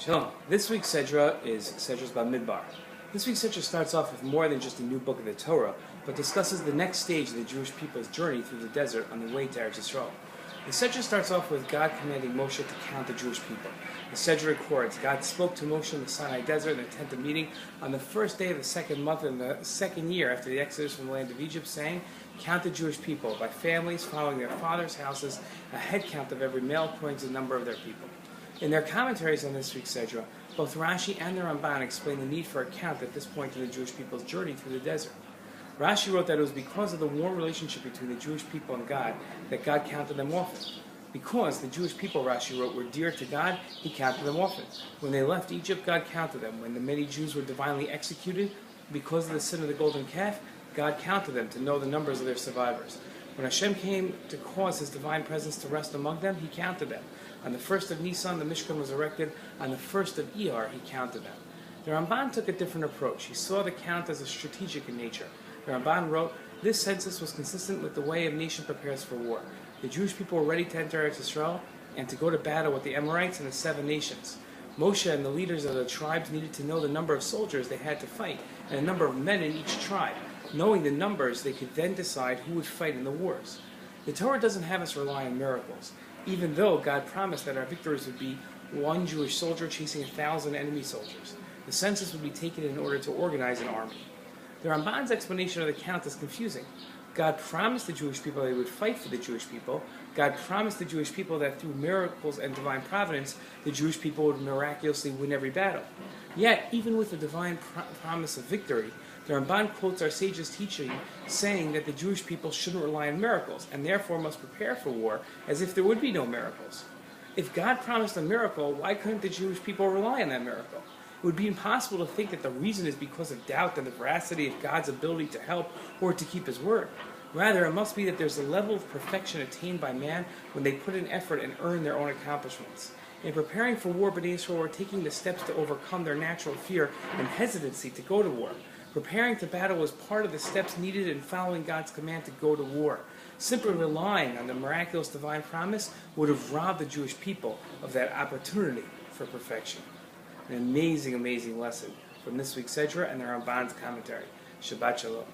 Shalom. This week's Sedra is Sedrat Bamidbar. This week's Sedra starts off with more than just a new book of the Torah, but discusses the next stage of the Jewish people's journey through the desert on the way to Eretz Yisrael. The Sedra starts off with God commanding Moshe to count the Jewish people. The Sedra records, God spoke to Moshe in the Sinai desert in the tent of meeting on the first day of the second month in the second year after the exodus from the land of Egypt, saying, count the Jewish people by families following their fathers' houses, a head count of every male according to the number of their people. In their commentaries on this week's Sedra, both Rashi and the Ramban explain the need for a count at this point in the Jewish people's journey through the desert. Rashi wrote that it was because of the warm relationship between the Jewish people and God that God counted them often. Because the Jewish people, Rashi wrote, were dear to God, He counted them often. When they left Egypt, God counted them. When the many Jews were divinely executed because of the sin of the golden calf, God counted them to know the numbers of their survivors. When Hashem came to cause His divine presence to rest among them, He counted them. On the first of Nisan, the Mishkan was erected. On the first of Iyar, He counted them. The Ramban took a different approach. He saw the count as a strategic in nature. The Ramban wrote, this census was consistent with the way a nation prepares for war. The Jewish people were ready to enter Eretz Yisrael and to go to battle with the Amorites and the 7 nations. Moshe and the leaders of the tribes needed to know the number of soldiers they had to fight and the number of men in each tribe. Knowing the numbers, they could then decide who would fight in the wars. The Torah doesn't have us rely on miracles, even though God promised that our victories would be 1 Jewish soldier chasing 1,000 enemy soldiers. The census would be taken in order to organize an army. The Ramban's explanation of the count is confusing. God promised the Jewish people they would fight for the Jewish people. God promised the Jewish people that through miracles and divine providence, the Jewish people would miraculously win every battle. Yet, even with the divine promise of victory, the Ramban quotes our sages' teaching saying that the Jewish people shouldn't rely on miracles and therefore must prepare for war as if there would be no miracles. If God promised a miracle, why couldn't the Jewish people rely on that miracle? It would be impossible to think that the reason is because of doubt in the veracity of God's ability to help or to keep His word. Rather, it must be that there's a level of perfection attained by man when they put in effort and earn their own accomplishments. In preparing for war, Bnei Yisrael were taking the steps to overcome their natural fear and hesitancy to go to war. Preparing to battle was part of the steps needed in following God's command to go to war. Simply relying on the miraculous divine promise would have robbed the Jewish people of that opportunity for perfection. An amazing, amazing lesson from this week's Sedra and the Ramban's commentary. Shabbat Shalom.